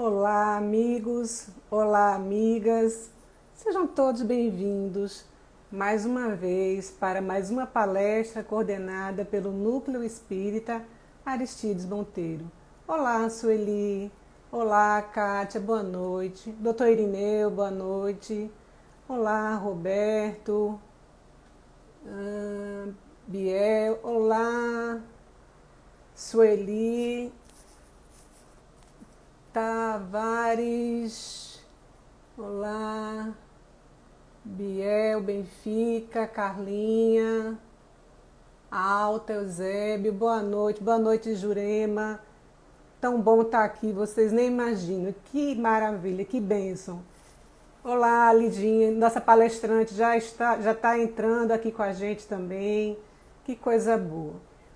Olá, amigos, olá, amigas, sejam todos bem-vindos mais uma vez para mais uma palestra coordenada pelo Núcleo Espírita Aristides Monteiro. Olá, Sueli, olá, Kátia, boa noite, doutor Irineu, boa noite, olá, Roberto, Biel, olá, Sueli, Tavares, olá, Biel, Benfica, Carlinha, Alta, Eusébio, boa noite, Jurema. Tão bom estar aqui, vocês nem imaginam, que maravilha, que bênção. Olá, Lidinha, nossa palestrante já está entrando aqui com a gente também, que coisa boa.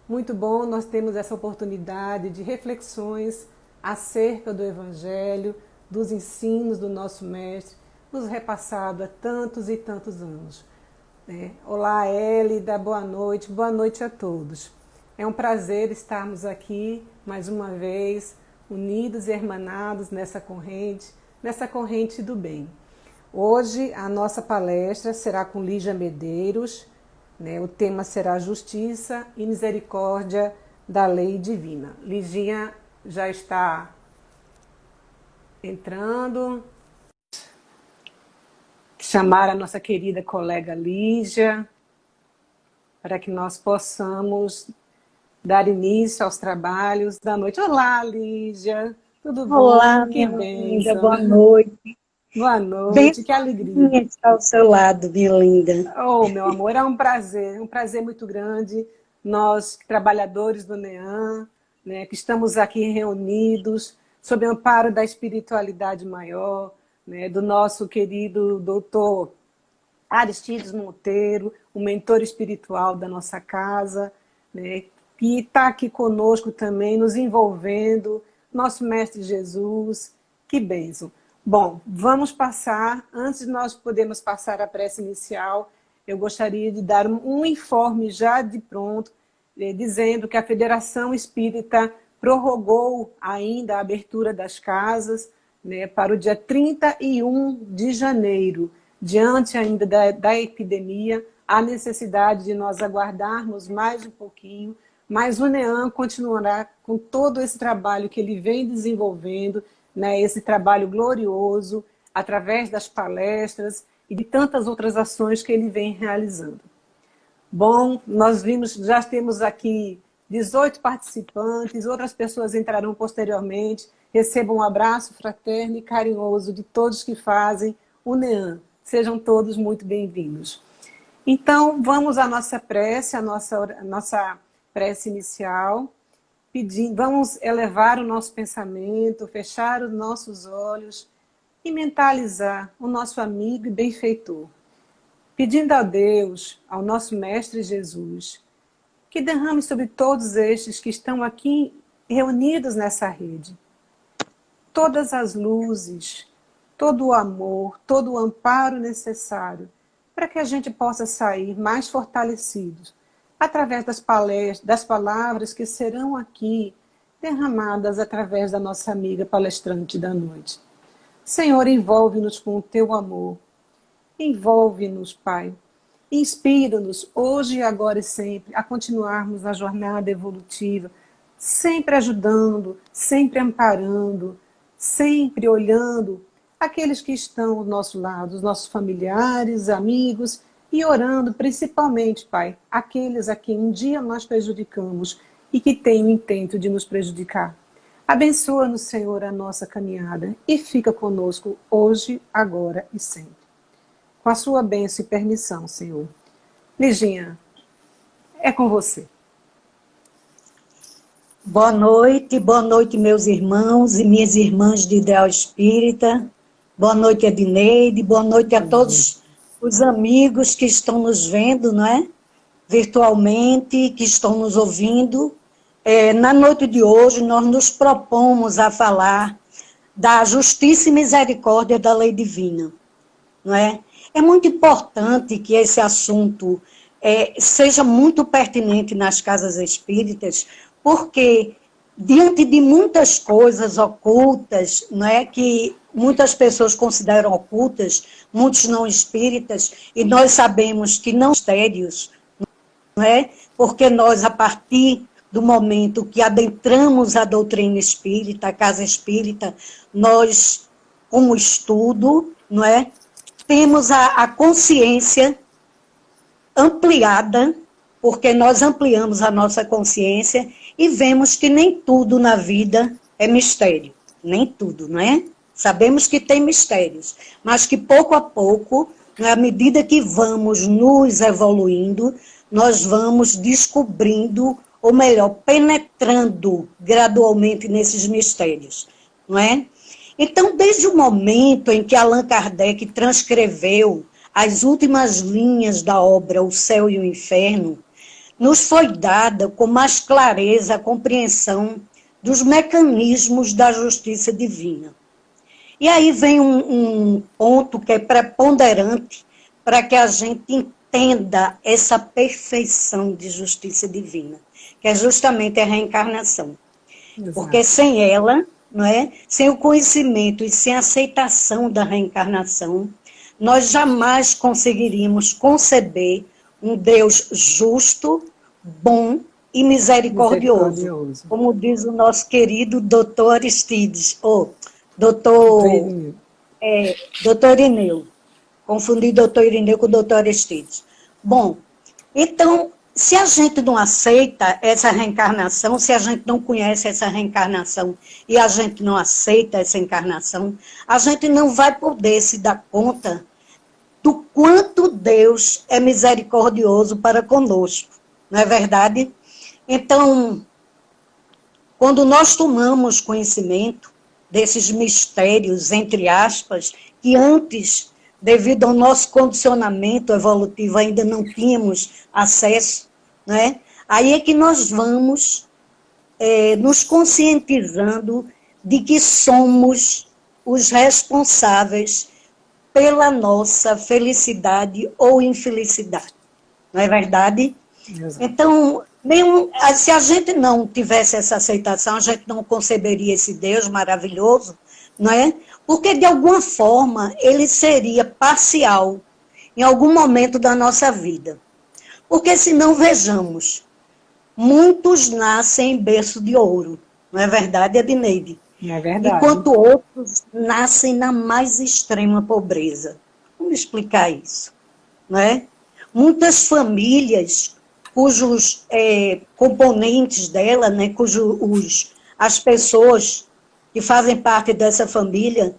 Muito bom, nós temos essa oportunidade de reflexões acerca do Evangelho, dos ensinos do nosso Mestre, nos repassado há tantos e tantos anos. Olá, Hélida, boa noite a todos. É um prazer estarmos aqui, mais uma vez, unidos e hermanados nessa corrente do bem. Hoje, a nossa palestra será com Lígia Medeiros, o tema será Justiça e Misericórdia da Lei Divina. Liginha já está entrando. Chamar a nossa querida colega Lígia para que nós possamos dar início aos trabalhos da noite. Olá, Lígia, tudo bom? Olá, Que minha bênção. linda, boa noite. Boa noite, que alegria. Estar ao seu lado, minha linda. Oh, meu amor, é um prazer muito grande. Nós, trabalhadores do NEAM, que estamos aqui reunidos sob o amparo da espiritualidade maior, do nosso querido doutor Aristides Monteiro, o mentor espiritual da nossa casa, que está aqui conosco também, nos envolvendo, nosso Mestre Jesus, que bênção. Bom, vamos passar, antes de nós podermos passar a prece inicial, eu gostaria de dar um informe já de pronto, dizendo que a Federação Espírita prorrogou ainda a abertura das casas, para o dia 31 de janeiro, diante ainda da epidemia, há necessidade de nós aguardarmos mais um pouquinho, mas o NEAM continuará com todo esse trabalho que ele vem desenvolvendo, esse trabalho glorioso, através das palestras e de tantas outras ações que ele vem realizando. Bom, nós já temos aqui 18 participantes, outras pessoas entrarão posteriormente. Recebam um abraço fraterno e carinhoso de todos que fazem o NEAM. Sejam todos muito bem-vindos. Então, vamos à nossa prece, a nossa prece inicial. Vamos elevar o nosso pensamento, fechar os nossos olhos e mentalizar o nosso amigo e benfeitor, pedindo a Deus, ao nosso Mestre Jesus, que derrame sobre todos estes que estão aqui reunidos nessa rede todas as luzes, todo o amor, todo o amparo necessário para que a gente possa sair mais fortalecidos através das palavras que serão aqui derramadas através da nossa amiga palestrante da noite. Senhor, envolve-nos com o teu amor. Envolve-nos, Pai. Inspira-nos hoje, agora e sempre a continuarmos na jornada evolutiva, sempre ajudando, sempre amparando, sempre olhando aqueles que estão ao nosso lado, os nossos familiares, amigos, e orando principalmente, Pai, aqueles a quem um dia nós prejudicamos e que têm o intento de nos prejudicar. Abençoa-nos, Senhor, a nossa caminhada e fica conosco hoje, agora e sempre. Com a sua bênção e permissão, Senhor. Liginha, é com você. Boa noite, meus irmãos e minhas irmãs de Ideal Espírita. Boa noite, Edneide. Boa noite a todos os amigos que estão nos vendo, não é? Virtualmente, que estão nos ouvindo. Na noite de hoje, nós nos propomos a falar da justiça e misericórdia da lei divina, não é? É muito importante que esse assunto seja muito pertinente nas casas espíritas, porque diante de muitas coisas ocultas, não é, que muitas pessoas consideram ocultas, muitos não espíritas, e nós sabemos que não mistérios, não é? Porque nós, a partir do momento que adentramos a doutrina espírita, a casa espírita, nós, com o estudo, não é, temos a consciência ampliada, porque nós ampliamos a nossa consciência e vemos que nem tudo na vida é mistério. Nem tudo, não é? Sabemos que tem mistérios, mas que pouco a pouco, à medida que vamos nos evoluindo, nós vamos descobrindo, ou melhor, penetrando gradualmente nesses mistérios, não é? Então, desde o momento em que Allan Kardec transcreveu as últimas linhas da obra O Céu e o Inferno, nos foi dada com mais clareza a compreensão dos mecanismos da justiça divina. E aí vem um ponto que é preponderante para que a gente entenda essa perfeição de justiça divina, que é justamente a reencarnação. Exato. Porque sem ela, não é? Sem o conhecimento e sem a aceitação da reencarnação, nós jamais conseguiríamos conceber um Deus justo, bom e misericordioso. Como diz o nosso querido doutor Aristides, ou doutor Irineu. Confundi doutor Irineu com o doutor Aristides. Bom, então, se a gente não aceita essa reencarnação, se a gente não conhece essa reencarnação e a gente não aceita essa encarnação, a gente não vai poder se dar conta do quanto Deus é misericordioso para conosco, não é verdade? Então, quando nós tomamos conhecimento desses mistérios, entre aspas, que antes, devido ao nosso condicionamento evolutivo, ainda não tínhamos acesso, né? Aí é que nós vamos nos conscientizando de que somos os responsáveis pela nossa felicidade ou infelicidade. Não é verdade? Exato. Então, se a gente não tivesse essa aceitação, a gente não conceberia esse Deus maravilhoso, não é? Porque, de alguma forma, ele seria parcial em algum momento da nossa vida. Porque, se não, vejamos, muitos nascem em berço de ouro. Não é verdade, Adneide? É verdade. Enquanto outros nascem na mais extrema pobreza. Vamos explicar isso, não é? Muitas famílias cujos componentes dela, né, as pessoas que fazem parte dessa família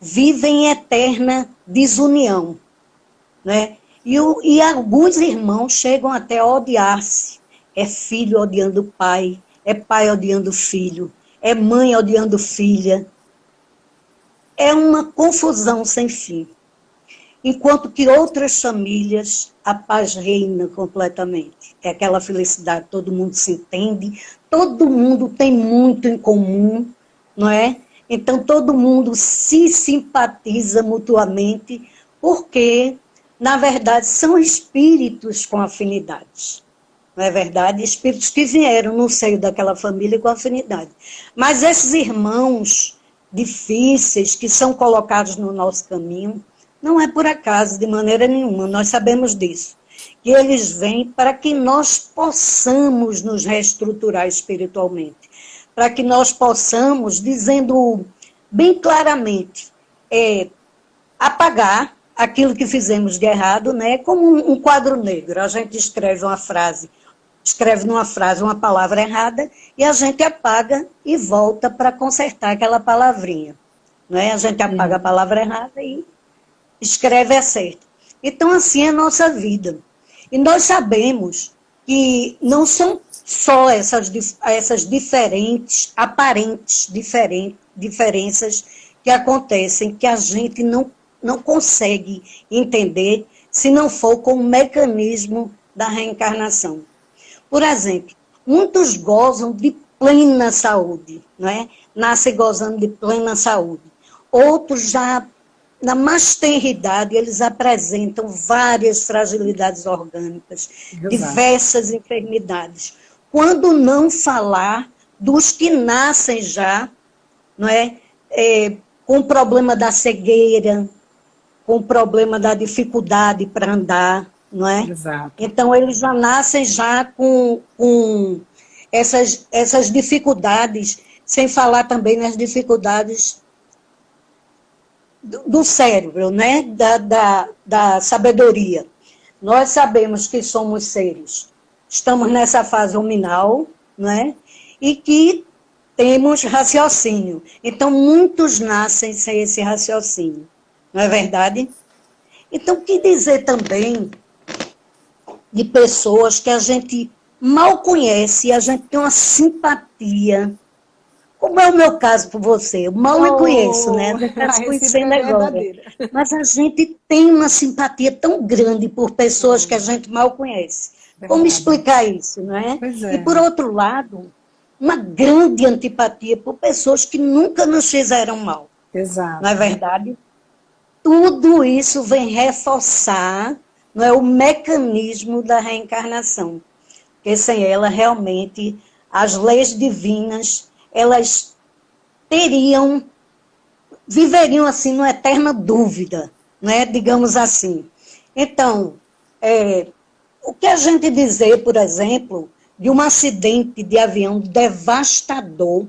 vivem em eterna desunião, né? E alguns irmãos chegam até a odiar-se. É filho odiando pai, é pai odiando filho, é mãe odiando filha. É uma confusão sem fim. Enquanto que outras famílias, a paz reina completamente. É aquela felicidade, todo mundo se entende, todo mundo tem muito em comum, não é? Então todo mundo se simpatiza mutuamente, porque, na verdade, são espíritos com afinidades. Não é verdade? Espíritos que vieram no seio daquela família com afinidade. Mas esses irmãos difíceis que são colocados no nosso caminho, não é por acaso, de maneira nenhuma, nós sabemos disso. Que eles vêm para que nós possamos nos reestruturar espiritualmente. Para que nós possamos, dizendo bem claramente, apagar aquilo que fizemos de errado, né? Como um quadro negro. A gente escreve numa frase uma palavra errada e a gente apaga e volta para consertar aquela palavrinha. Né? A gente apaga a palavra errada e escreve a certa. Então, assim é a nossa vida. E nós sabemos que não são só essas diferentes, aparentes diferenças que acontecem, que a gente não consegue entender se não for com o mecanismo da reencarnação. Por exemplo, muitos gozam de plena saúde, não é? Nascem gozando de plena saúde. Outros já, na mais tenra idade, eles apresentam várias fragilidades orgânicas, diversas enfermidades. Quando não falar dos que nascem já, não é? Com o problema da cegueira, com o problema da dificuldade para andar, não é? Exato. Então, eles já nascem já com essas dificuldades, sem falar também nas dificuldades do cérebro, né? Da sabedoria. Nós sabemos que somos seres, estamos nessa fase luminal, né? E que temos raciocínio. Então, muitos nascem sem esse raciocínio, não é verdade? Então, o que dizer também de pessoas que a gente mal conhece e a gente tem uma simpatia, como é o meu caso por você? Eu mal lhe conheço, né? A gente está se conhecendo agora. Mas a gente tem uma simpatia tão grande por pessoas que a gente mal conhece. Verdade. Como explicar isso, não é? E, por outro lado, uma grande antipatia por pessoas que nunca nos fizeram mal. Exato. Não é verdade? Tudo isso vem reforçar, não é, o mecanismo da reencarnação. Porque sem ela, realmente, as leis divinas, elas viveriam assim numa eterna dúvida, né? Digamos assim. Então, o que a gente dizer, por exemplo, de um acidente de avião devastador,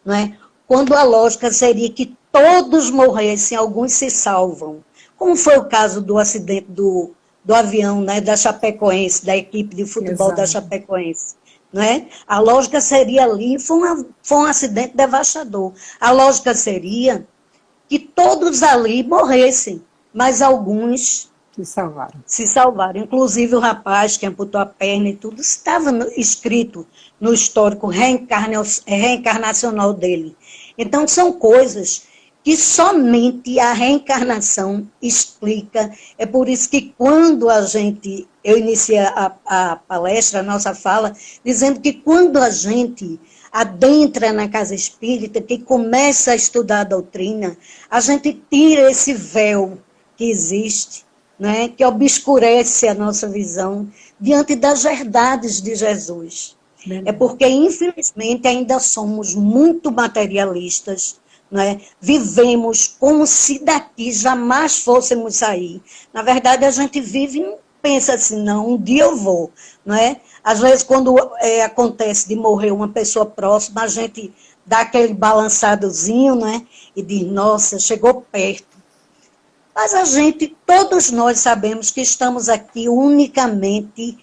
né? Quando a lógica seria que todos morressem, alguns se salvam. Como foi o caso do acidente do avião, né, da Chapecoense, da equipe de futebol Exato. Da Chapecoense. Né? A lógica seria ali, foi um acidente devastador. A lógica seria que todos ali morressem, mas alguns se salvaram. Inclusive o rapaz que amputou a perna e tudo, estava escrito no histórico reencarnacional dele. Então, são coisas que somente a reencarnação explica. É por isso que quando eu iniciei a palestra, a nossa fala, dizendo que quando a gente adentra na casa espírita, que começa a estudar a doutrina, a gente tira esse véu que existe, né, que obscurece a nossa visão diante das verdades de Jesus. É porque, infelizmente, ainda somos muito materialistas, né? Vivemos como se daqui jamais fôssemos sair. Na verdade, a gente vive e pensa assim, não, um dia eu vou. Né? Às vezes, quando acontece de morrer uma pessoa próxima, a gente dá aquele balançadozinho, né? E diz, nossa, chegou perto. Mas todos nós sabemos que estamos aqui unicamente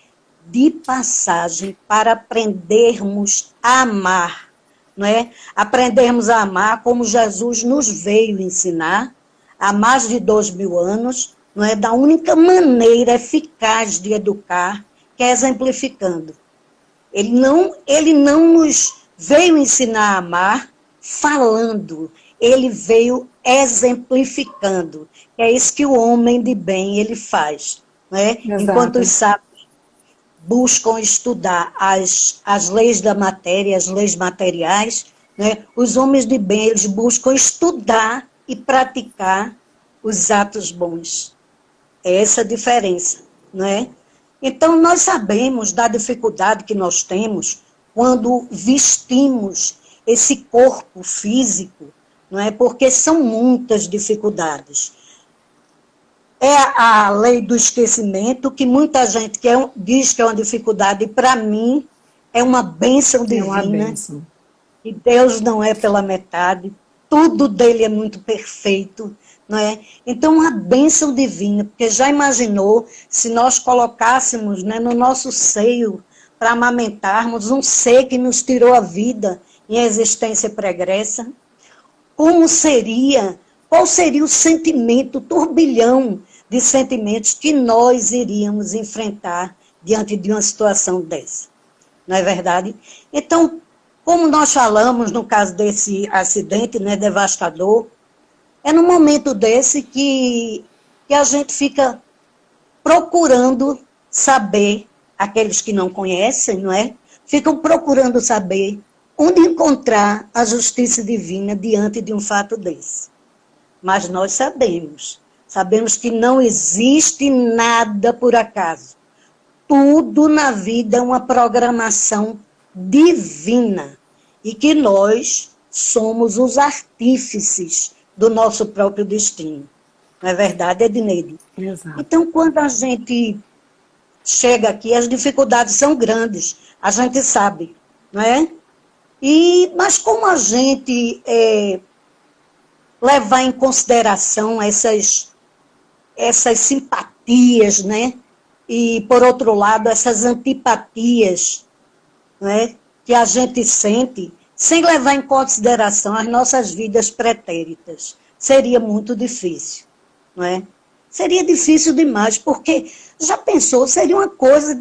de passagem para aprendermos a amar, não é? Aprendermos a amar como Jesus nos veio ensinar há mais de 2000 anos, não é? Da única maneira eficaz de educar, que é exemplificando. Ele não nos veio ensinar a amar falando, ele veio exemplificando, que é isso que o homem de bem ele faz, não é? Enquanto os sábios buscam estudar as leis da matéria, as leis materiais, né? Os homens de bem, eles buscam estudar e praticar os atos bons. É essa a diferença, não é? Então, nós sabemos da dificuldade que nós temos quando vestimos esse corpo físico, não é? Porque são muitas dificuldades. É a lei do esquecimento, que muita gente diz que é uma dificuldade, e para mim é uma bênção divina. É uma bênção. E Deus não é pela metade, tudo dele é muito perfeito, não é? Então, uma bênção divina, porque já imaginou se nós colocássemos, né, no nosso seio, para amamentarmos um ser que nos tirou a vida em existência pregressa? Como seria, qual seria o sentimento, o turbilhão de sentimentos que nós iríamos enfrentar diante de uma situação dessa? Não é verdade? Então, como nós falamos no caso desse acidente, né, devastador, é no momento desse que a gente fica procurando saber, aqueles que não conhecem, não é? Ficam procurando saber onde encontrar a justiça divina diante de um fato desse. Mas nós sabemos que não existe nada por acaso. Tudo na vida é uma programação divina. e que nós somos os artífices do nosso próprio destino. Não é verdade, Edneide? Exato. Então, quando a gente chega aqui, as dificuldades são grandes, a gente sabe, não é? Mas como a gente levar em consideração essas simpatias, né? E, por outro lado, essas antipatias, né? Que a gente sente, sem levar em consideração as nossas vidas pretéritas, seria muito difícil, não é? Seria difícil demais, porque já pensou, seria uma coisa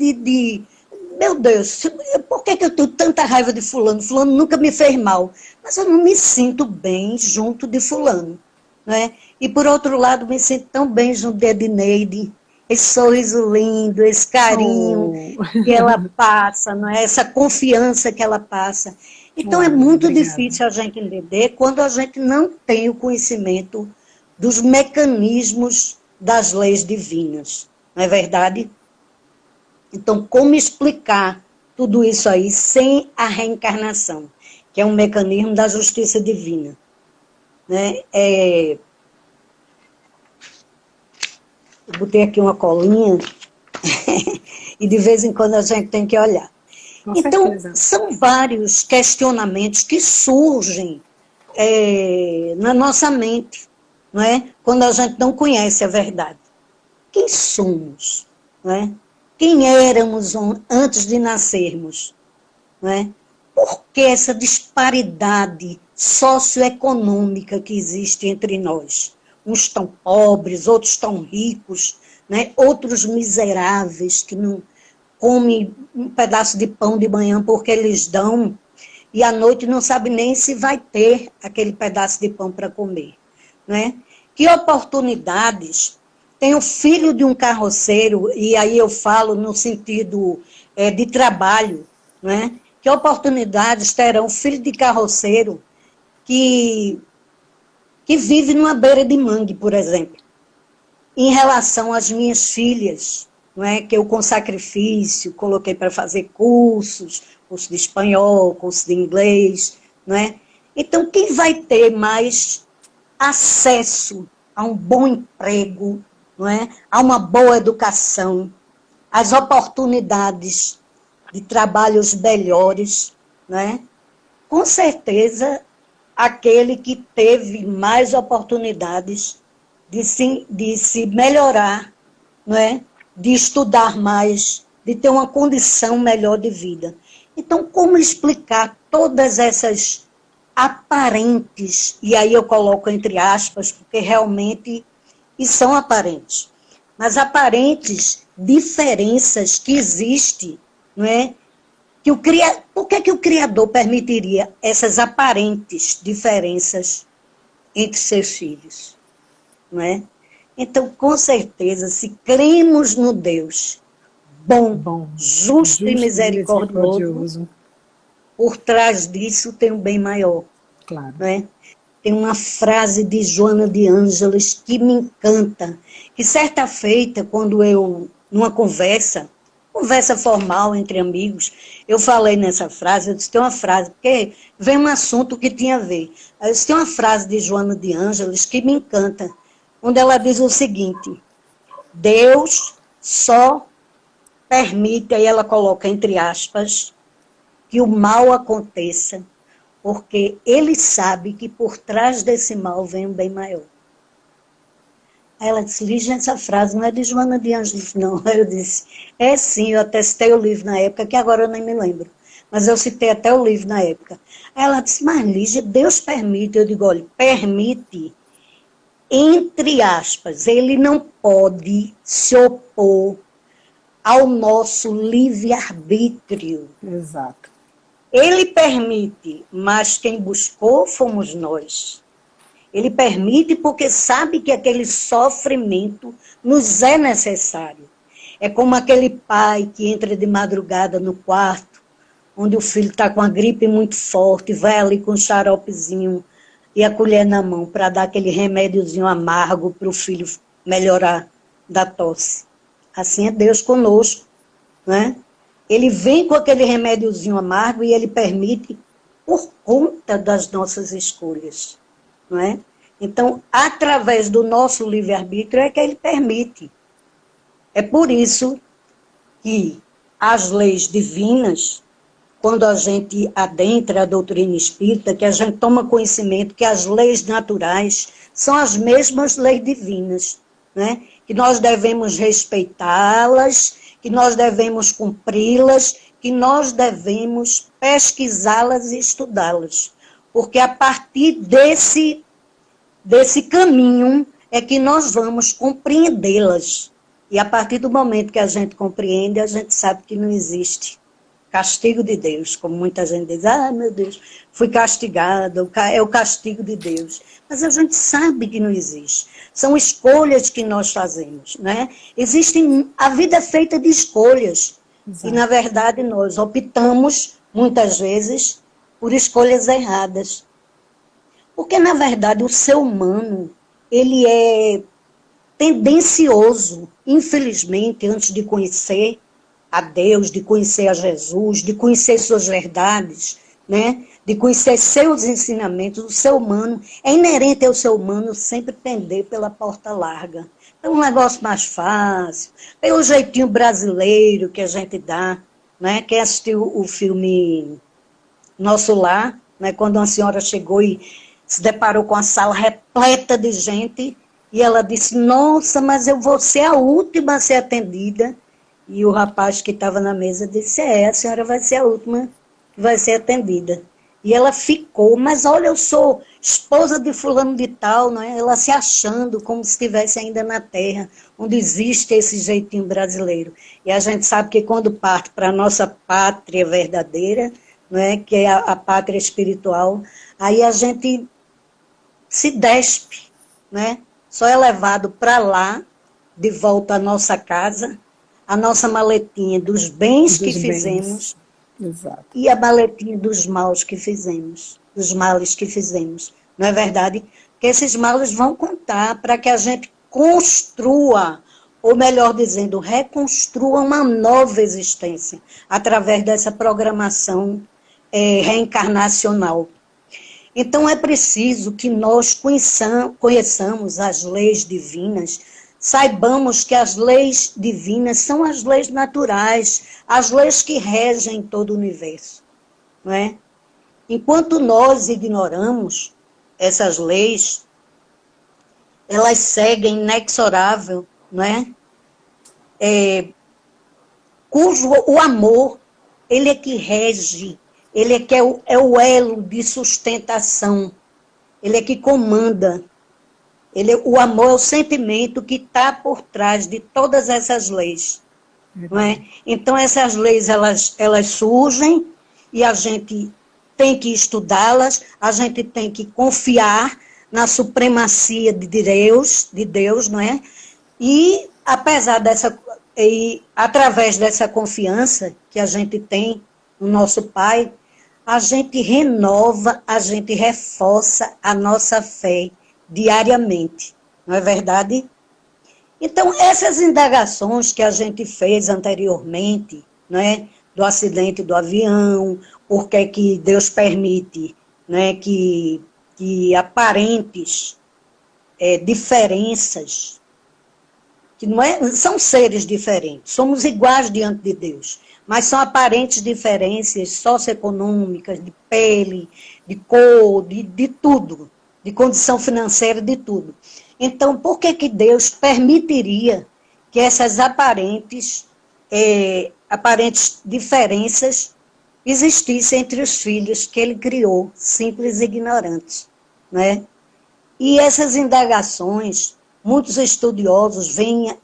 meu Deus, por que eu tenho tanta raiva de fulano? Fulano nunca me fez mal, mas eu não me sinto bem junto de fulano, né? E por outro lado, me sinto tão bem junto de Edneide, esse sorriso lindo, esse carinho que ela passa, não é? Essa confiança que ela passa. Então é muito difícil a gente entender quando a gente não tem o conhecimento dos mecanismos das leis divinas, não é verdade? Então, como explicar tudo isso aí sem a reencarnação, que é um mecanismo da justiça divina? Né? Eu botei aqui uma colinha e de vez em quando a gente tem que olhar. Então, são vários questionamentos que surgem na nossa mente, não é? Quando a gente não conhece a verdade. Quem somos? Não é? Quem éramos antes de nascermos? Não é? Por que essa disparidade socioeconômica que existe entre nós? Uns estão pobres, outros estão ricos, né? Outros miseráveis que não comem um pedaço de pão de manhã porque eles dão e à noite não sabe nem se vai ter aquele pedaço de pão para comer. Né? Que oportunidades tem o filho de um carroceiro, e aí eu falo no sentido de trabalho, né? Que oportunidades terão o filho de carroceiro que vive numa beira de mangue, por exemplo, em relação às minhas filhas, não é? Que eu com sacrifício coloquei para fazer curso de espanhol, curso de inglês, não é? Então, quem vai ter mais acesso a um bom emprego, não é? A uma boa educação, as oportunidades de trabalhos melhores, não é? Com certeza, aquele que teve mais oportunidades de se melhorar, não é? De estudar mais, de ter uma condição melhor de vida. Então, como explicar todas essas aparentes, e aí eu coloco entre aspas, porque realmente e são aparentes, mas aparentes diferenças que existem, não é? Por que o Criador permitiria essas aparentes diferenças entre seus filhos? Não é? Então, com certeza, se cremos no Deus bom, justo e misericordioso, por trás disso tem um bem maior. Claro. Não é? Tem uma frase de Joana de Ângeles que me encanta, que certa feita, quando eu, numa conversa formal entre amigos, eu falei nessa frase, eu disse, tem uma frase, porque vem um assunto que tinha a ver. Eu disse, tem uma frase de Joana de Ângeles que me encanta, onde ela diz o seguinte: Deus só permite, aí ela coloca entre aspas, que o mal aconteça, porque ele sabe que por trás desse mal vem um bem maior. Aí ela disse, Lígia, essa frase não é de Joana de Ângeles, não. Eu disse, é sim, eu até citei o livro na época, que agora eu nem me lembro. Mas eu citei até o livro na época. Aí ela disse, mas Lígia, Deus permite. Eu digo, olha, permite, entre aspas, ele não pode se opor ao nosso livre-arbítrio. Exato. Ele permite, mas quem buscou fomos nós. Ele permite porque sabe que aquele sofrimento nos é necessário. É como aquele pai que entra de madrugada no quarto, onde o filho está com a gripe muito forte, vai ali com um xaropezinho e a colher na mão para dar aquele remédiozinho amargo para o filho melhorar da tosse. Assim é Deus conosco, né? Ele vem com aquele remédiozinho amargo e ele permite por conta das nossas escolhas, não é? Então, através do nosso livre-arbítrio é que ele permite. É por isso que as leis divinas, quando a gente adentra a doutrina espírita, que a gente toma conhecimento que as leis naturais são as mesmas leis divinas, né? Que nós devemos respeitá-las, que nós devemos cumpri-las, que nós devemos pesquisá-las e estudá-las. Porque a partir desse caminho é que nós vamos compreendê-las. E a partir do momento que a gente compreende, a gente sabe que não existe castigo de Deus, como muita gente diz, meu Deus, fui castigado, é o castigo de Deus. Mas a gente sabe que não existe. São escolhas que nós fazemos, né? A vida é feita de escolhas. Exato. E, na verdade, nós optamos, muitas vezes, por escolhas erradas. Porque, na verdade, o ser humano, ele é tendencioso, infelizmente, antes de conhecer a Deus, de conhecer a Jesus, de conhecer suas verdades, né? De conhecer seus ensinamentos, o ser humano, é inerente ao ser humano sempre pender pela porta larga. É um negócio mais fácil, é o jeitinho brasileiro que a gente dá, né? Quem assistiu o filme Nosso Lar, né? Quando uma senhora chegou e se deparou com a sala repleta de gente, e ela disse, nossa, mas eu vou ser a última a ser atendida. E o rapaz que estava na mesa disse, a senhora vai ser a última que vai ser atendida. E ela ficou, mas olha, eu sou esposa de fulano de tal, não é? Ela se achando como se estivesse ainda na terra, onde existe esse jeitinho brasileiro. E a gente sabe que quando parte para a nossa pátria verdadeira, não é? Que é a pátria espiritual, aí a gente se despe, né? Só é levado para lá, de volta à nossa casa, a nossa maletinha dos bens que fizemos. Exato. E a maletinha dos males que fizemos, dos males que fizemos. Não é verdade? Que esses males vão contar para que a gente construa, ou melhor dizendo, reconstrua uma nova existência, através dessa programação reencarnacional. Então é preciso que nós conheçamos as leis divinas, saibamos que as leis divinas são as leis naturais, as leis que regem todo o universo, não é? Enquanto nós ignoramos essas leis, elas seguem inexorável, não é? Cujo o amor, ele é que rege, ele é que é o elo de sustentação, ele é que comanda. O amor é o sentimento que está por trás de todas essas leis. Não é? Então, essas leis, elas surgem e a gente tem que estudá-las, a gente tem que confiar na supremacia de Deus, não é? E, através dessa confiança que a gente tem no nosso Pai, a gente renova, a gente reforça a nossa fé diariamente, não é verdade? Então, essas indagações que a gente fez anteriormente, né, do acidente do avião, por que Deus permite, né, que aparentes diferenças, que são seres diferentes, somos iguais diante de Deus, mas são aparentes diferenças socioeconômicas, de pele, de cor, de tudo, de condição financeira, de tudo. Então, por que Deus permitiria que essas aparentes diferenças existissem entre os filhos que ele criou, simples e ignorantes, né? E essas indagações, muitos estudiosos vêm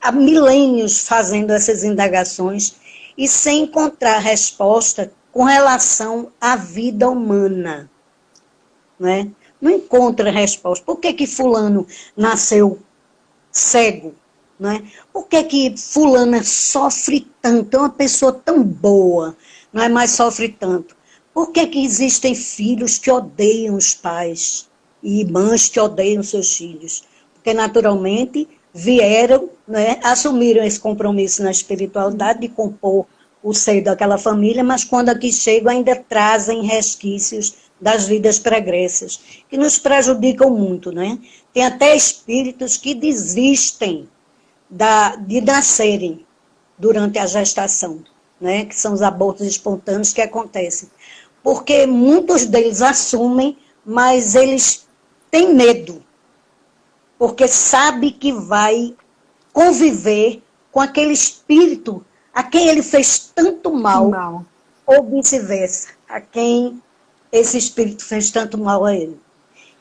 há milênios fazendo essas indagações e sem encontrar resposta com relação à vida humana, né? Não encontra resposta. Por que fulano nasceu cego? Né? Por que fulana sofre tanto? É uma pessoa tão boa, não é, mas sofre tanto. Por que existem filhos que odeiam os pais e mães que odeiam seus filhos? Porque, naturalmente, vieram, né, assumiram esse compromisso na espiritualidade de compor o seio daquela família, mas quando aqui chegam ainda trazem resquícios das vidas pregressas, que nos prejudicam muito, né? Tem até espíritos que desistem de nascerem durante a gestação, né? Que são os abortos espontâneos que acontecem. Porque muitos deles assumem, mas eles têm medo, porque sabe que vai conviver com aquele espírito a quem ele fez tanto mal, Mal. ou vice-versa, a quem esse espírito fez tanto mal a ele.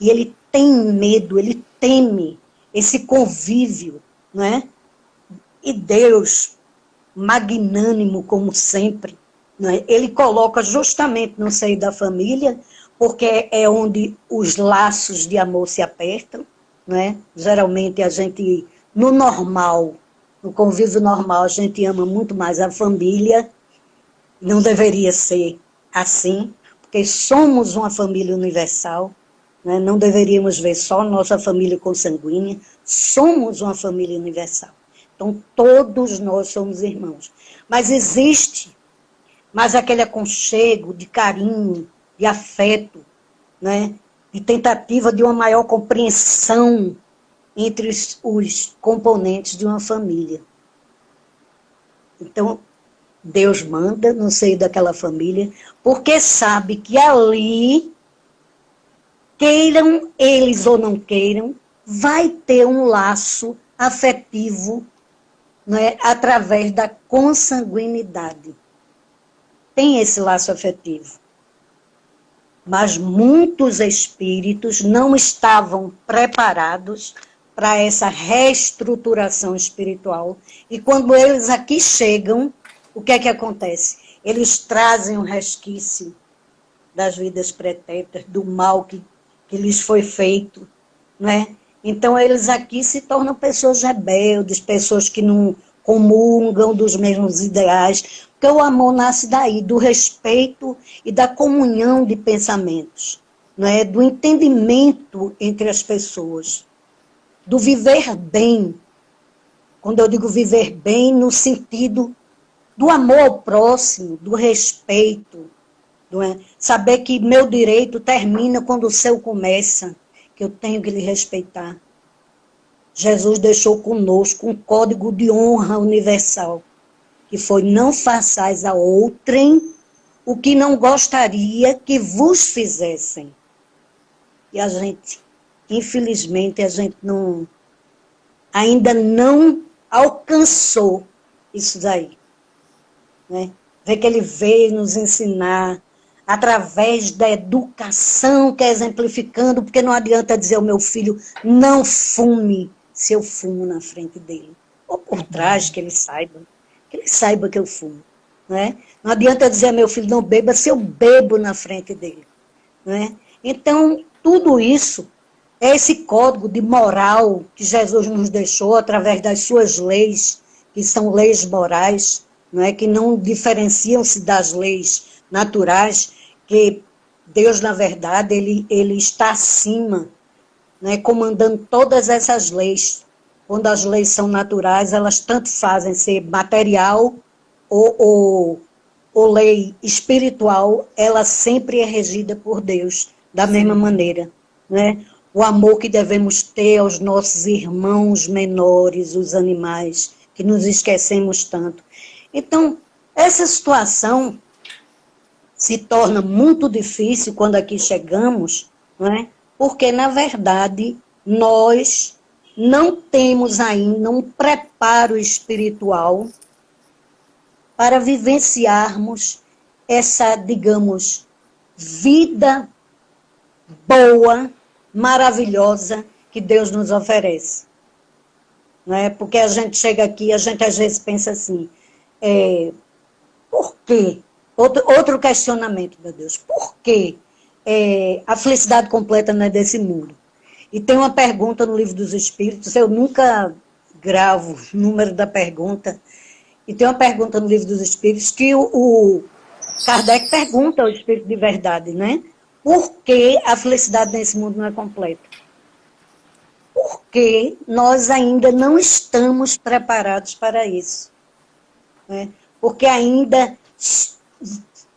E ele tem medo, ele teme esse convívio, não é? E Deus, magnânimo como sempre, não é? Ele coloca justamente no seio da família, porque é onde os laços de amor se apertam, não é? Geralmente a gente, no normal, no convívio normal, a gente ama muito mais a família, não deveria ser assim, porque somos uma família universal, né? Não deveríamos ver só nossa família consanguínea, somos uma família universal. Então, todos nós somos irmãos. Mas existe mais aquele aconchego de carinho, de afeto, né? De tentativa de uma maior compreensão entre os componentes de uma família. Então, Deus manda no seio daquela família, porque sabe que ali, queiram eles ou não queiram, vai ter um laço afetivo, né, através da consanguinidade. Tem esse laço afetivo. Mas muitos espíritos não estavam preparados para essa reestruturação espiritual. E quando eles aqui chegam, o que é que acontece? Eles trazem um resquício das vidas pretéritas, do mal que lhes foi feito, né? Então, eles aqui se tornam pessoas rebeldes, pessoas que não comungam dos mesmos ideais, porque o amor nasce daí, do respeito e da comunhão de pensamentos, né? Do entendimento entre as pessoas, do viver bem. Quando eu digo viver bem, no sentido do amor ao próximo, do respeito, não é? Saber que meu direito termina quando o seu começa, que eu tenho que lhe respeitar. Jesus deixou conosco um código de honra universal, que foi: não façais a outrem o que não gostaria que vos fizessem. E a gente, infelizmente, ainda não alcançou isso daí. Né? Vê que ele veio nos ensinar através da educação, que é exemplificando, porque não adianta dizer ao meu filho, não fume, se eu fumo na frente dele. Ou por trás, que ele saiba que eu fumo. Né? Não adianta dizer ao meu filho, não beba, se eu bebo na frente dele. Né? Então, tudo isso é esse código de moral que Jesus nos deixou através das suas leis, que são leis morais, não é? Que não diferenciam-se das leis naturais, que Deus, na verdade, ele está acima, né, comandando todas essas leis. Quando as leis são naturais, elas tanto fazem ser material ou lei espiritual, ela sempre é regida por Deus, da mesma maneira. Né? O amor que devemos ter aos nossos irmãos menores, os animais, que nos esquecemos tanto. Então, essa situação se torna muito difícil quando aqui chegamos, não é? Porque, na verdade, nós não temos ainda um preparo espiritual para vivenciarmos essa, digamos, vida boa, maravilhosa que Deus nos oferece. Não é? Porque a gente chega aqui, a gente às vezes pensa assim, por quê? Outro questionamento, meu Deus, por que a felicidade completa não é desse mundo? E tem uma pergunta no Livro dos Espíritos, eu nunca gravo o número da pergunta, e tem uma pergunta no Livro dos Espíritos que o Kardec pergunta ao Espírito de Verdade, né? Por que a felicidade nesse mundo não é completa? Porque nós ainda não estamos preparados para isso. Né? porque ainda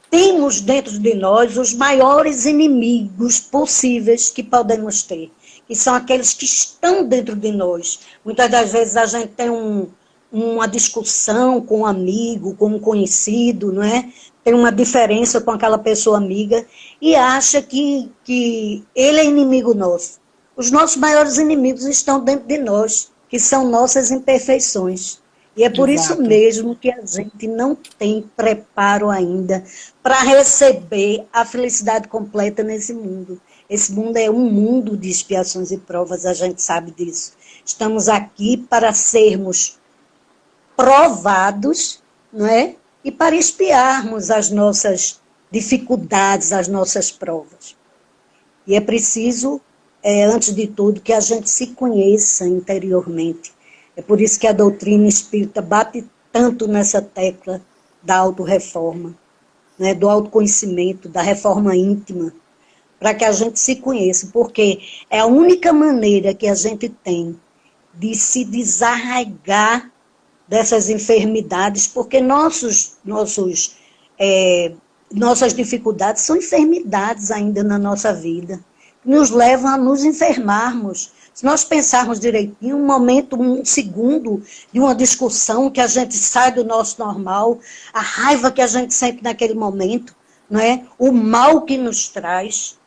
temos dentro de nós os maiores inimigos possíveis que podemos ter, que são aqueles que estão dentro de nós. Muitas das vezes a gente tem uma discussão com um amigo, com um conhecido, não é? Tem uma diferença com aquela pessoa amiga e acha que ele é inimigo nosso. Os nossos maiores inimigos estão dentro de nós, que são nossas imperfeições. E é por Exato. isso mesmo que a gente não tem preparo ainda para receber a felicidade completa nesse mundo. Esse mundo é um mundo de expiações e provas, a gente sabe disso. Estamos aqui para sermos provados, não é? E para expiarmos as nossas dificuldades, as nossas provas. E é preciso, antes de tudo, que a gente se conheça interiormente. É por isso que a doutrina espírita bate tanto nessa tecla da autorreforma, né, do autoconhecimento, da reforma íntima, para que a gente se conheça, porque é a única maneira que a gente tem de se desarraigar dessas enfermidades, porque nossas dificuldades são enfermidades ainda na nossa vida, que nos levam a nos enfermarmos. Se nós pensarmos direitinho, um momento, um segundo de uma discussão que a gente sai do nosso normal, a raiva que a gente sente naquele momento, não é? O mal que nos traz,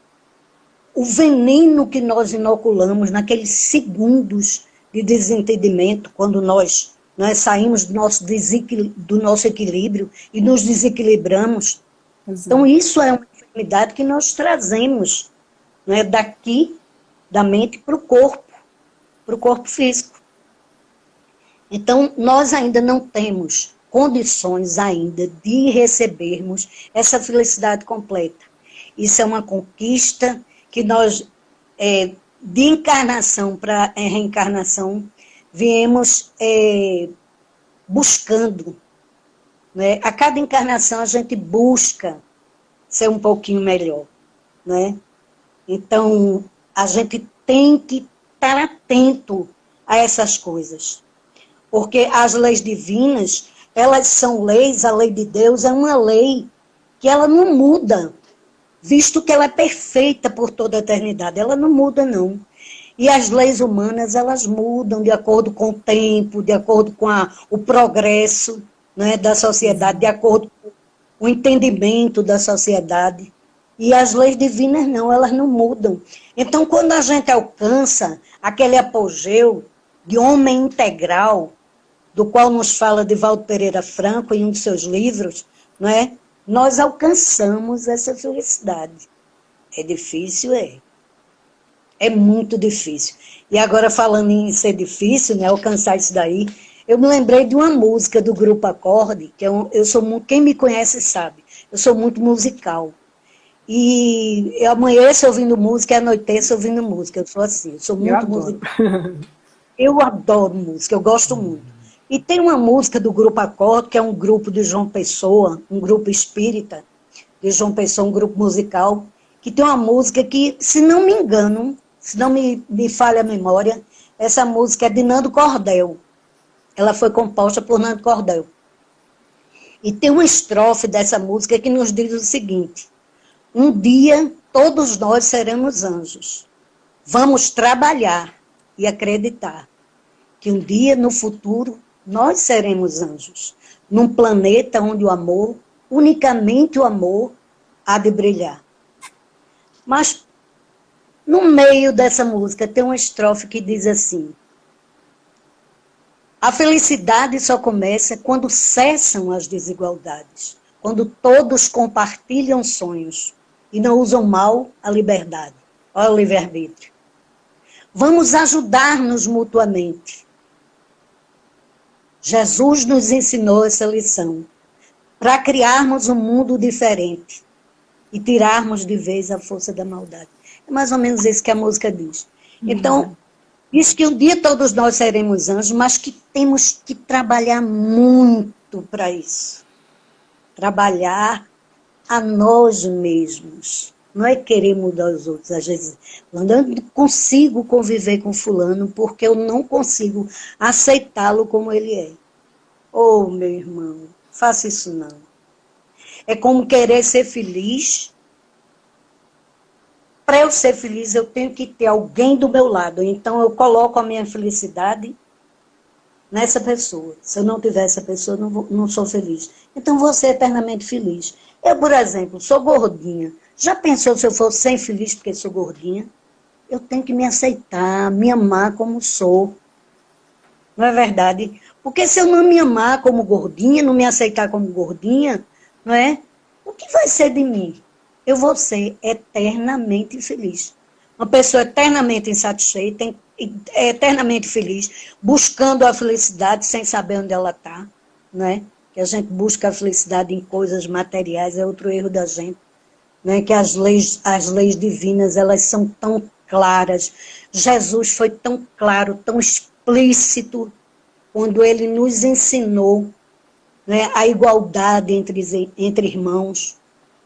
o veneno que nós inoculamos naqueles segundos de desentendimento, quando nós saímos do nosso equilíbrio e nos desequilibramos. Exato. Então, isso é uma enfermidade que nós trazemos, né, daqui, da mente para o corpo físico. Então, nós ainda não temos condições ainda de recebermos essa felicidade completa. Isso é uma conquista que nós, de encarnação para reencarnação, viemos buscando. Né? A cada encarnação a gente busca ser um pouquinho melhor. Né? Então, a gente tem que estar atento a essas coisas. Porque as leis divinas, elas são leis, a lei de Deus é uma lei que ela não muda, visto que ela é perfeita por toda a eternidade. Ela não muda, não. E as leis humanas, elas mudam de acordo com o tempo, de acordo com o progresso, né, da sociedade, de acordo com o entendimento da sociedade. E as leis divinas não, elas não mudam. Então, quando a gente alcança aquele apogeu de homem integral, do qual nos fala Divaldo Pereira Franco em um de seus livros, não é? Nós alcançamos essa felicidade. É difícil, é. É muito difícil. E agora, falando em ser difícil, né, alcançar isso daí, eu me lembrei de uma música do Grupo Acorde, que eu sou muito, quem me conhece sabe, eu sou muito musical. E eu amanheço ouvindo música e anoiteço ouvindo música. Eu sou assim, eu sou muito musical. Eu adoro música, eu gosto muito. E tem uma música do Grupo Acorde, que é um grupo de João Pessoa, um grupo espírita de João Pessoa, um grupo musical, que tem uma música que, se não me engano, se não me falha a memória, essa música é de Nando Cordel. Ela foi composta por Nando Cordel. E tem uma estrofe dessa música que nos diz o seguinte: um dia todos nós seremos anjos. Vamos trabalhar e acreditar que um dia no futuro nós seremos anjos. Num planeta onde o amor, unicamente o amor, há de brilhar. Mas no meio dessa música tem uma estrofe que diz assim: a felicidade só começa quando cessam as desigualdades, quando todos compartilham sonhos e não usam mal a liberdade. Olha o livre-arbítrio. Vamos ajudar-nos mutuamente. Jesus nos ensinou essa lição para criarmos um mundo diferente e tirarmos de vez a força da maldade. É mais ou menos isso que a música diz. Então, diz que um dia todos nós seremos anjos, mas que temos que trabalhar muito para isso. Trabalhar a nós mesmos. Não é querer mudar os outros. Às vezes, eu não consigo conviver com fulano porque eu não consigo aceitá-lo como ele é. Oh, meu irmão, Faça isso não. É como querer ser feliz. Para eu ser feliz, eu tenho que ter alguém do meu lado. Então, eu coloco a minha felicidade nessa pessoa. Se eu não tiver essa pessoa, eu não sou feliz. Então, vou ser eternamente feliz. Eu, por exemplo, sou gordinha. Já pensou se eu fosse sem feliz porque sou gordinha? Eu tenho que me aceitar, me amar como sou. Não é verdade? Porque se eu não me amar como gordinha, não me aceitar como gordinha, não é? O que vai ser de mim? Eu vou ser eternamente infeliz. Uma pessoa eternamente insatisfeita, eternamente feliz, buscando a felicidade sem saber onde ela está, né? Que a gente busca a felicidade em coisas materiais, é outro erro da gente, né? Que as leis divinas, elas são tão claras. Jesus foi tão claro, tão explícito, quando ele nos ensinou, né, a igualdade entre irmãos,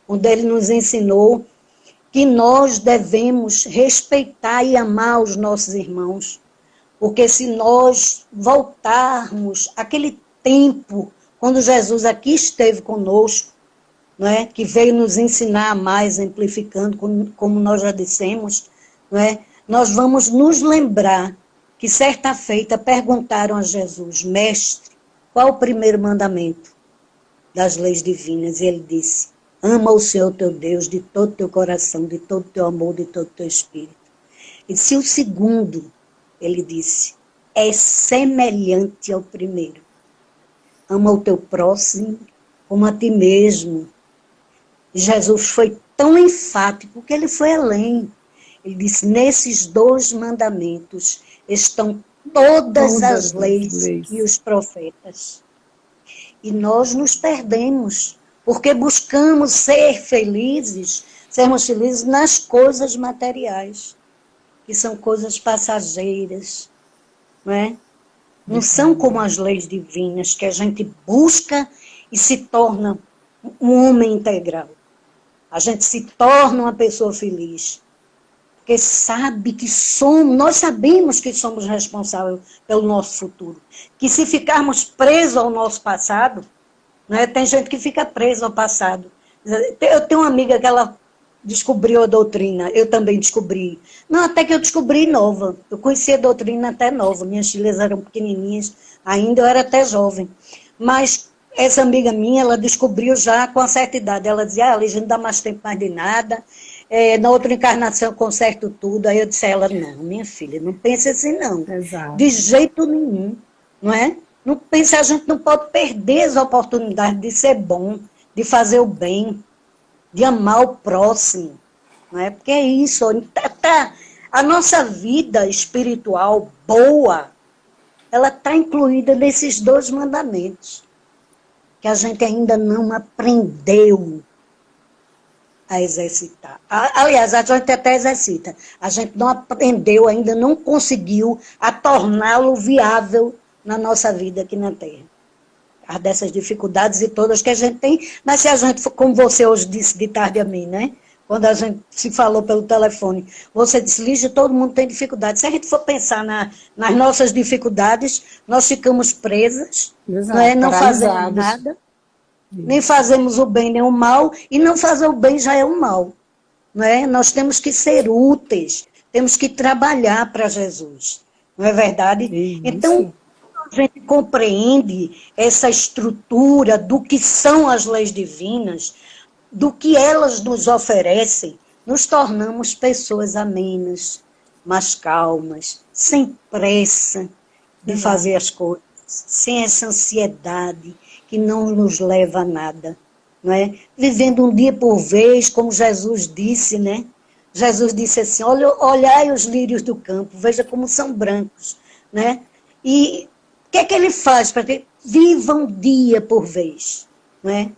onde ele nos ensinou que nós devemos respeitar e amar os nossos irmãos, porque se nós voltarmos àquele tempo, quando Jesus aqui esteve conosco, não é, que veio nos ensinar a mais, exemplificando, como nós já dissemos, não é, nós vamos nos lembrar que certa feita perguntaram a Jesus: Mestre, qual o primeiro mandamento das leis divinas? E ele disse: ama o Senhor teu Deus de todo o teu coração, de todo o teu amor, de todo o teu espírito. E se o segundo, ele disse, é semelhante ao primeiro: ama o teu próximo como a ti mesmo. E Jesus foi tão enfático que ele foi além. Ele disse: nesses 2 mandamentos estão todas as leis e os profetas. E nós nos perdemos, porque buscamos sermos felizes nas coisas materiais, que são coisas passageiras, não é? Não são como as leis divinas, que a gente busca e se torna um homem integral. A gente se torna uma pessoa feliz. Porque sabe que nós sabemos que somos responsáveis pelo nosso futuro. Que se ficarmos presos ao nosso passado, né, tem gente que fica presa ao passado. Eu tenho uma amiga que ela descobriu a doutrina, eu também descobri. Não, até que eu descobri nova. Eu conhecia a doutrina até nova, minhas filhas eram pequenininhas, ainda eu era até jovem. Mas essa amiga minha, ela descobriu já com uma certa idade. Ela dizia: a Lígia, não dá mais tempo mais de nada. Na outra encarnação eu conserto tudo. Aí eu disse a ela: não, minha filha, não pense assim não. Exato. De jeito nenhum, não é? Não pense, a gente não pode perder as oportunidades de ser bom, de fazer o bem, de amar o próximo, não é? Porque é isso, a nossa vida espiritual boa, ela está incluída nesses 2 mandamentos, que a gente ainda não aprendeu a exercitar. Aliás, a gente até exercita. A gente não aprendeu ainda, não conseguiu a torná-lo viável na nossa vida aqui na Terra. As dessas dificuldades e todas que a gente tem, mas se a gente, como você hoje disse de tarde a mim, né? Quando a gente se falou pelo telefone, você disse: Lígia, todo mundo tem dificuldade. Se a gente for pensar nas nossas dificuldades, nós ficamos presas, Exato, não fazemos nada. Nem fazemos o bem nem o mal, e não fazer o bem já é o mal. Não é? Nós temos que ser úteis, temos que trabalhar para Jesus. Não é verdade? Isso. Então, a gente compreende essa estrutura do que são as leis divinas, do que elas nos oferecem, nos tornamos pessoas amenas, mais calmas, sem pressa de fazer as coisas, sem essa ansiedade que não nos leva a nada, não é? Vivendo um dia por vez, como Jesus disse, né? Jesus disse assim: olhai os lírios do campo, veja como são brancos, né? E o que é que ele faz para que viva um dia por vez, né?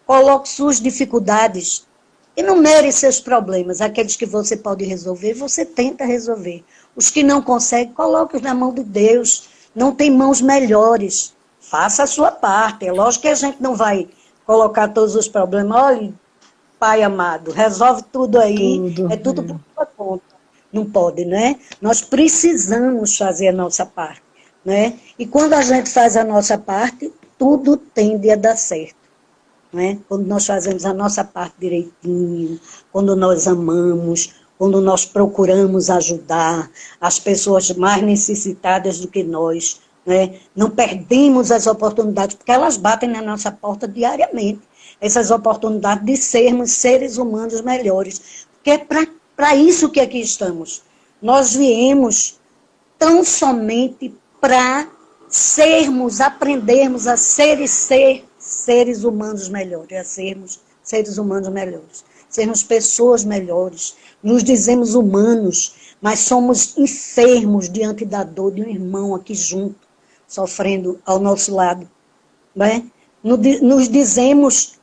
Coloque suas dificuldades, enumere seus problemas, aqueles que você pode resolver, você tenta resolver. Os que não consegue, coloque-os na mão de Deus. Não tem mãos melhores. Faça a sua parte. É lógico que a gente não vai colocar todos os problemas. Olha, Pai amado, resolve tudo aí. É tudo por sua conta. Não pode, né? Nós precisamos fazer a nossa parte, né? E quando a gente faz a nossa parte, tudo tende a dar certo. Não é? Quando nós fazemos a nossa parte direitinho, quando nós amamos, quando nós procuramos ajudar as pessoas mais necessitadas do que nós, né? Não perdemos as oportunidades, porque elas batem na nossa porta diariamente, essas oportunidades de sermos seres humanos melhores, porque é para isso que aqui estamos. Nós viemos tão somente para sermos, aprendermos a ser e ser seres humanos melhores, a sermos seres humanos melhores, sermos pessoas melhores. Nos dizemos humanos, mas somos enfermos diante da dor de um irmão aqui junto, sofrendo ao nosso lado. Né? Nos dizemos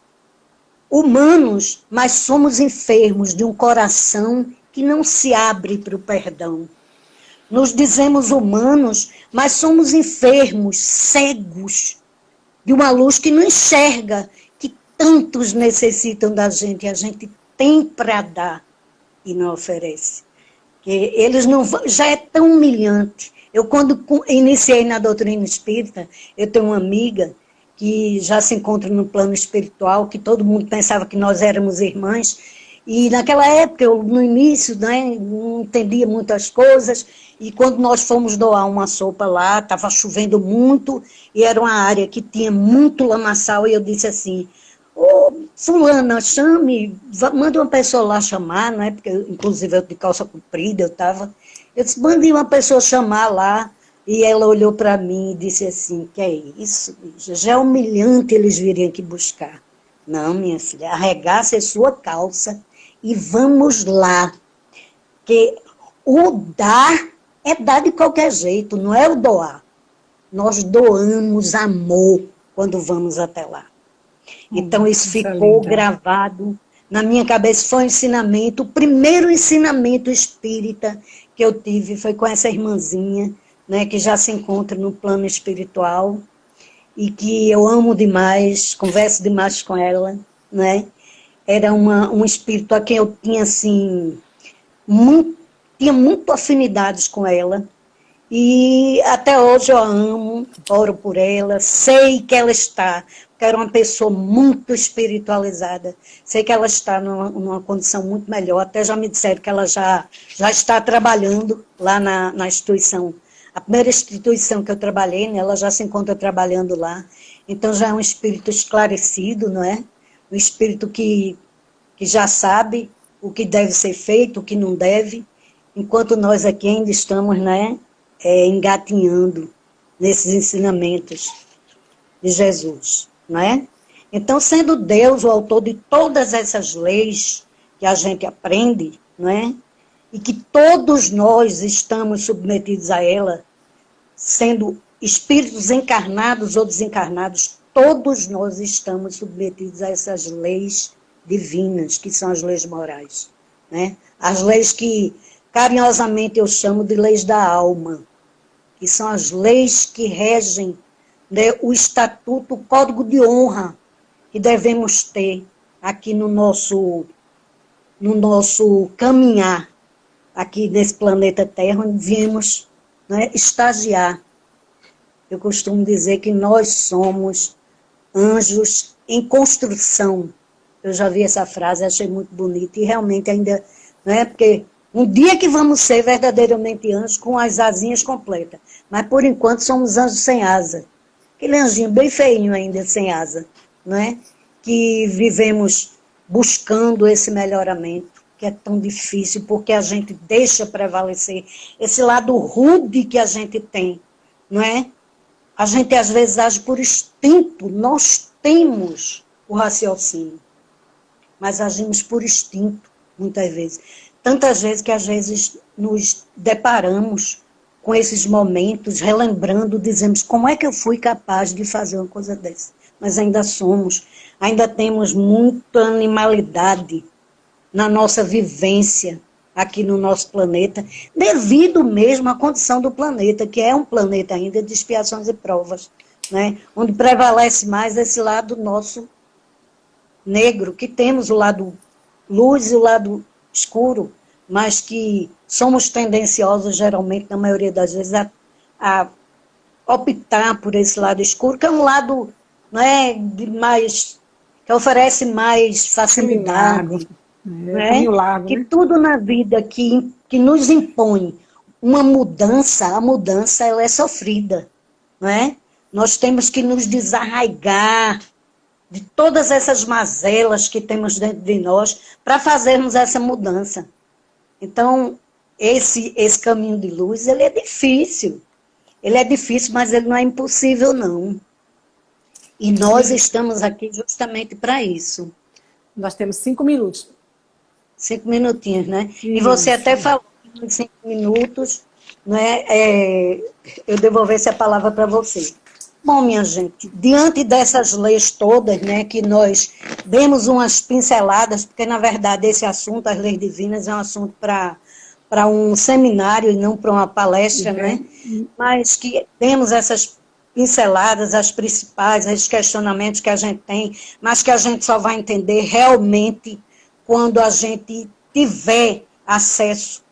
humanos, mas somos enfermos de um coração que não se abre para o perdão. Nos dizemos humanos, mas somos enfermos, cegos, de uma luz que não enxerga, que tantos necessitam da gente, e a gente tem para dar e não oferece. Que eles não já é tão humilhante. Eu, quando iniciei na doutrina espírita, eu tenho uma amiga que já se encontra no plano espiritual, que todo mundo pensava que nós éramos irmãs, e naquela época, eu, no início, né, não entendia muitas coisas, e quando nós fomos doar uma sopa lá, estava chovendo muito, e era uma área que tinha muito lamaçal, e eu disse assim, ô, fulana, chame, manda uma pessoa lá chamar, né, porque inclusive eu de calça comprida, eu disse, mande uma pessoa chamar lá, e ela olhou para mim e disse assim, que é isso, já é humilhante eles virem aqui buscar. Não, minha filha, arregace a sua calça e vamos lá, que o dar é dar de qualquer jeito, não é o doar. Nós doamos amor quando vamos até lá. Então isso ficou gravado na minha cabeça, foi um ensinamento, o primeiro ensinamento espírita que eu tive foi com essa irmãzinha, né, que já se encontra no plano espiritual, e que eu amo demais, converso demais com ela, né? Era um espírito a quem eu tinha, assim, tinha muito afinidades com ela, e até hoje eu a amo, oro por ela, sei que ela está, porque era uma pessoa muito espiritualizada, sei que ela está numa condição muito melhor, até já me disseram que ela já está trabalhando lá na instituição. A primeira instituição que eu trabalhei, né, ela já se encontra trabalhando lá. Então já é um espírito esclarecido, não é? Um espírito que já sabe o que deve ser feito, o que não deve, enquanto nós aqui ainda estamos, né, engatinhando nesses ensinamentos de Jesus, não é? Então, sendo Deus o autor de todas essas leis que a gente aprende, não é? E que todos nós estamos submetidos a ela, sendo espíritos encarnados ou desencarnados, todos nós estamos submetidos a essas leis divinas, que são as leis morais, né? As leis que, carinhosamente, eu chamo de leis da alma, que são as leis que regem, né, o estatuto, o código de honra que devemos ter aqui no nosso caminhar, aqui nesse planeta Terra, onde viemos, né, estagiar. Eu costumo dizer que nós somos anjos em construção. Eu já vi essa frase, achei muito bonita, e realmente ainda, né, porque um dia que vamos ser verdadeiramente anjos com as asinhas completas, mas por enquanto somos anjos sem asa. Aquele anjinho bem feinho ainda, sem asa, não é? Que vivemos buscando esse melhoramento, que é tão difícil, porque a gente deixa prevalecer esse lado rude que a gente tem, não é? A gente às vezes age por instinto, nós temos o raciocínio, mas agimos por instinto, muitas vezes. Tantas vezes que às vezes nos deparamos com esses momentos, relembrando, dizemos, como é que eu fui capaz de fazer uma coisa dessa? Mas ainda somos, ainda temos muita animalidade na nossa vivência aqui no nosso planeta, devido mesmo à condição do planeta, que é um planeta ainda de expiações e provas, né? Onde prevalece mais esse lado nosso negro, que temos o lado luz e o lado escuro, mas que somos tendenciosos, geralmente, na maioria das vezes, a optar por esse lado escuro, que é um lado não é, de mais, que oferece mais facilidade, Caminho né? largo, Que né? tudo na vida que nos impõe uma mudança, a mudança ela é sofrida, não é? Nós temos que nos desarraigar de todas essas mazelas que temos dentro de nós para fazermos essa mudança. Então, esse caminho de luz, ele é difícil. Ele é difícil, mas ele não é impossível, não. E nós Li- estamos aqui justamente para isso. Nós temos 5 minutos. 5 minutinhos, né? E você Isso. até falou que em 5 minutos, né, eu devolvesse a palavra para você. Bom, minha gente, diante dessas leis todas, né, que nós demos umas pinceladas, porque na verdade esse assunto, as leis divinas, é um assunto para um seminário e não para uma palestra, né? Mas que demos essas pinceladas, as principais, os questionamentos que a gente tem, mas que a gente só vai entender realmente quando a gente tiver acesso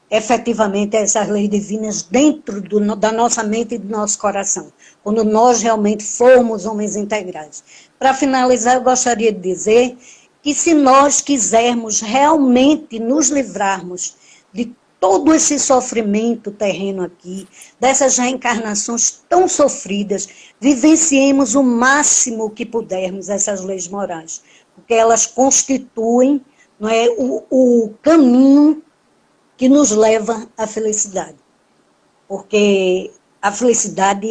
efetivamente a essas leis divinas dentro da nossa mente e do nosso coração, quando nós realmente formos homens integrais. Para finalizar, eu gostaria de dizer que se nós quisermos realmente nos livrarmos de todo esse sofrimento terreno aqui, dessas reencarnações tão sofridas, vivenciemos o máximo que pudermos essas leis morais, porque elas constituem, não é, o caminho que nos leva à felicidade. Porque a felicidade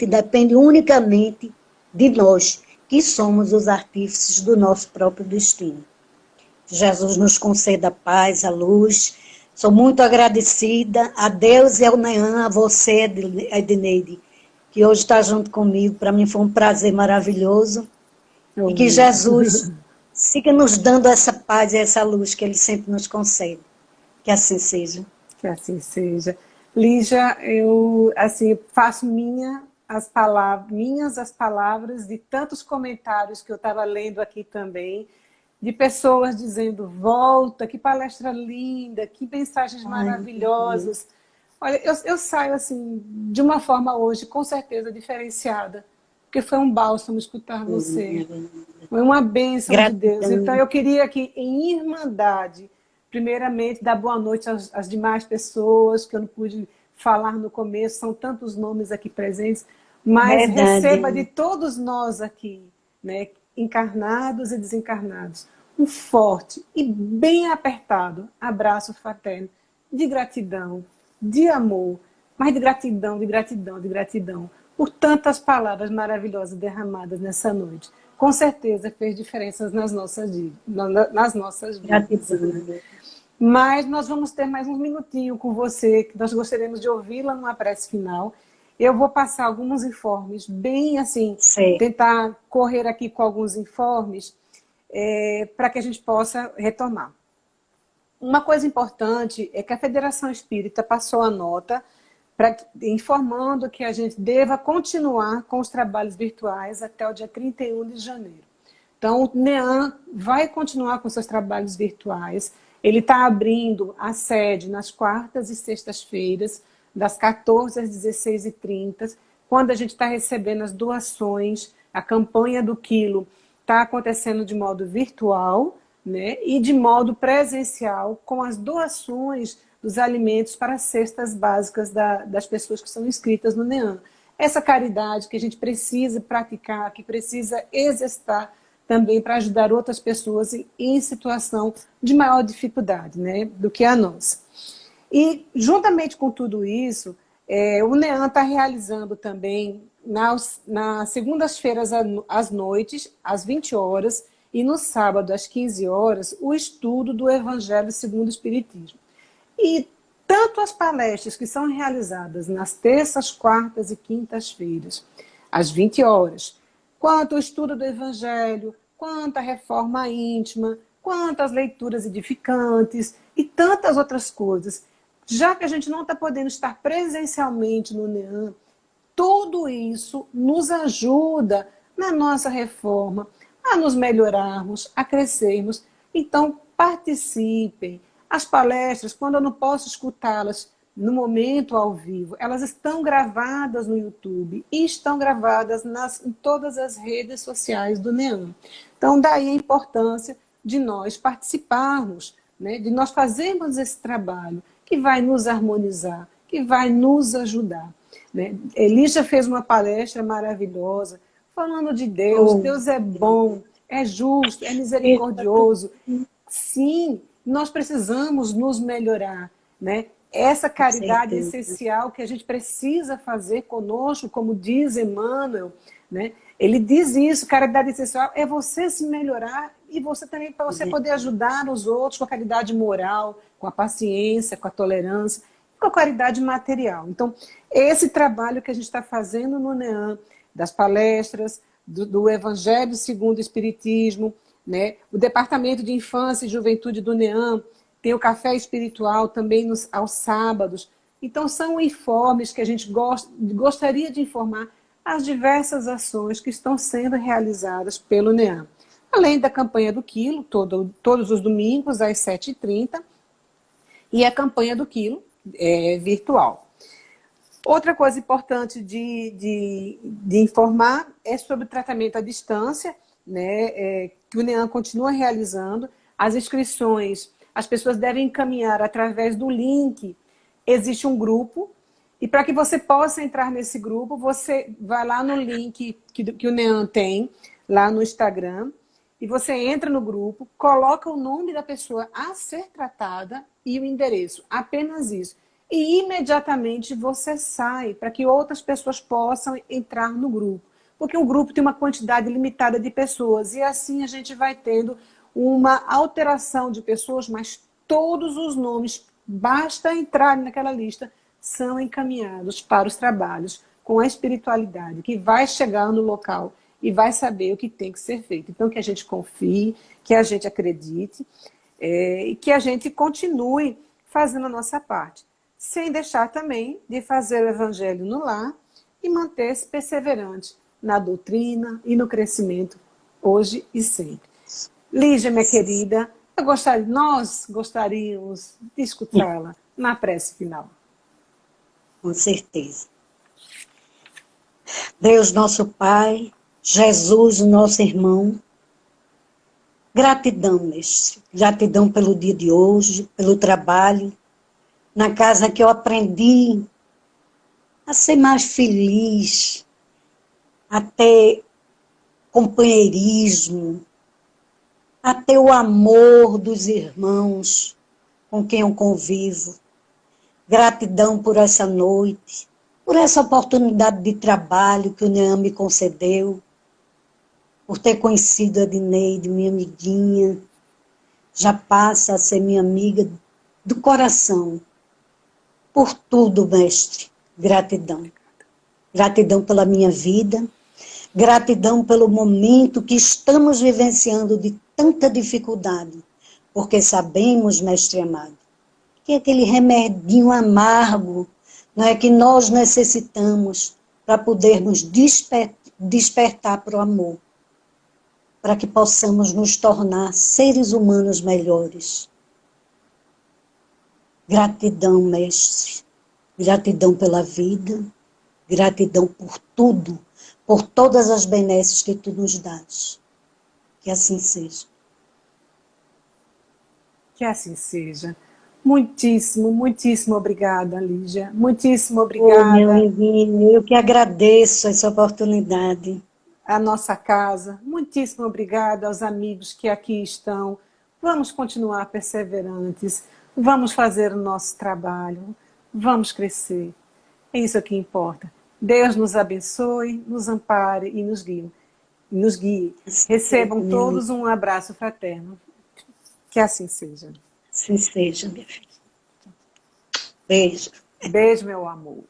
depende unicamente de nós, que somos os artífices do nosso próprio destino. Jesus nos conceda a paz, a luz. Sou muito agradecida a Deus e ao Nean, a você, Edneide, que hoje está junto comigo. Para mim foi um prazer maravilhoso. E que Jesus siga nos dando essa paz e essa luz que Ele sempre nos concede. Que assim seja. Que assim seja. Lígia, eu assim faço minhas as palavras de tantos comentários que eu estava lendo aqui também, de pessoas dizendo, volta, que palestra linda, que mensagens maravilhosas. Olha, eu saio assim, de uma forma hoje, com certeza, diferenciada, porque foi um bálsamo escutar você. Foi uma bênção de Deus. Então, Gratidão. eu queria que, em irmandade, primeiramente, dar boa noite às demais pessoas, que eu não pude falar no começo, são tantos nomes aqui presentes, mas receba de Verdade. todos nós aqui, né, encarnados e desencarnados, um forte e bem apertado abraço fraterno de gratidão, de amor, mas de gratidão, de gratidão, de gratidão, por tantas palavras maravilhosas derramadas nessa noite. Com certeza fez diferenças nas nossas vidas. Né? Gratidão. Mas nós vamos ter mais um minutinho com você, que nós gostaríamos de ouvi-la numa prece final. Eu vou passar alguns informes, bem assim, Certo. tentar correr aqui com alguns informes, para que a gente possa retomar. Uma coisa importante é que a Federação Espírita passou a nota informando que a gente deva continuar com os trabalhos virtuais até o dia 31 de janeiro. Então, o NEAN vai continuar com seus trabalhos virtuais. Ele está abrindo a sede nas quartas e sextas-feiras, das 14 às 16h30, quando a gente está recebendo as doações. A campanha do quilo está acontecendo de modo virtual, né, e de modo presencial, com as doações dos alimentos para as cestas básicas das pessoas que são inscritas no NEAN. Essa caridade que a gente precisa praticar, que precisa exercitar também para ajudar outras pessoas em situação de maior dificuldade, né, do que a nossa. E, juntamente com tudo isso, o NEAN está realizando também, nas segundas-feiras às noites, às 20 horas, e no sábado, às 15 horas, o estudo do Evangelho segundo o Espiritismo. E tanto as palestras que são realizadas nas terças, quartas e quintas-feiras, às 20 horas, quanto o estudo do Evangelho, quanto a reforma íntima, quanto as leituras edificantes e tantas outras coisas. Já que a gente não está podendo estar presencialmente no NEAN, tudo isso nos ajuda na nossa reforma, a nos melhorarmos, a crescermos. Então, participem. As palestras, quando eu não posso escutá-las no momento ao vivo, elas estão gravadas no YouTube e estão gravadas em todas as redes sociais do NEAM. Então, daí a importância de nós participarmos, né, de nós fazermos esse trabalho que vai nos harmonizar, que vai nos ajudar. Né? Elisa fez uma palestra maravilhosa, falando de Deus. Deus é bom, é justo, é misericordioso. Sim, nós precisamos nos melhorar, né? Essa caridade essencial que a gente precisa fazer conosco, como diz Emmanuel, né? Ele diz isso, caridade essencial é você se melhorar e você também, para você poder ajudar os outros com a caridade moral, com a paciência, com a tolerância, com a caridade material. Então, esse trabalho que a gente está fazendo no NEAM, das palestras, do Evangelho segundo o Espiritismo, né? O Departamento de Infância e Juventude do NEAM, tem o café espiritual também aos sábados. Então, são informes que a gente gostaria de informar as diversas ações que estão sendo realizadas pelo NEAM. Além da campanha do quilo, todos os domingos, às 7h30, e a campanha do quilo virtual. Outra coisa importante de informar é sobre o tratamento à distância, né, que o NEAM continua realizando. As inscrições, as pessoas devem encaminhar através do link. Existe um grupo, e para que você possa entrar nesse grupo, você vai lá no link que o NEAM tem, lá no Instagram, e você entra no grupo, coloca o nome da pessoa a ser tratada e o endereço, apenas isso. E imediatamente você sai para que outras pessoas possam entrar no grupo. Porque o grupo tem uma quantidade limitada de pessoas, e assim a gente vai tendo uma alteração de pessoas, mas todos os nomes, basta entrar naquela lista, são encaminhados para os trabalhos com a espiritualidade, que vai chegar no local e vai saber o que tem que ser feito. Então, que a gente confie, que a gente acredite, e que a gente continue fazendo a nossa parte, sem deixar também de fazer o evangelho no lar e manter-se perseverante na doutrina e no crescimento, hoje e sempre. Lígia, minha querida, nós gostaríamos de escutá-la na prece final. Com certeza. Deus, nosso Pai, Jesus, nosso irmão, gratidão, mestre. Gratidão pelo dia de hoje, pelo trabalho, na casa que eu aprendi a ser mais feliz, a ter companheirismo, a ter o amor dos irmãos com quem eu convivo. Gratidão por essa noite, por essa oportunidade de trabalho que o NEAM me concedeu, por ter conhecido a Dineide, minha amiguinha, já passa a ser minha amiga do coração. Por tudo, mestre, gratidão. Gratidão pela minha vida, gratidão pelo momento que estamos vivenciando de tanta dificuldade, porque sabemos, mestre amado, que aquele remedinho amargo, não é, que nós necessitamos para podermos despertar para o amor, para que possamos nos tornar seres humanos melhores. Gratidão, mestre, gratidão pela vida, gratidão por tudo, por todas as benesses que tu nos dás. Que assim seja. Que assim seja. Muitíssimo, muitíssimo obrigada, Lígia. Muitíssimo obrigada. Meu amiguinho, eu que agradeço essa oportunidade. A nossa casa. Muitíssimo obrigada aos amigos que aqui estão. Vamos continuar perseverantes. Vamos fazer o nosso trabalho. Vamos crescer. É isso que importa. Deus nos abençoe, nos ampare e nos guie. Recebam todos um abraço fraterno. Que assim seja. Assim seja, minha filha. Beijo. Beijo, meu amor.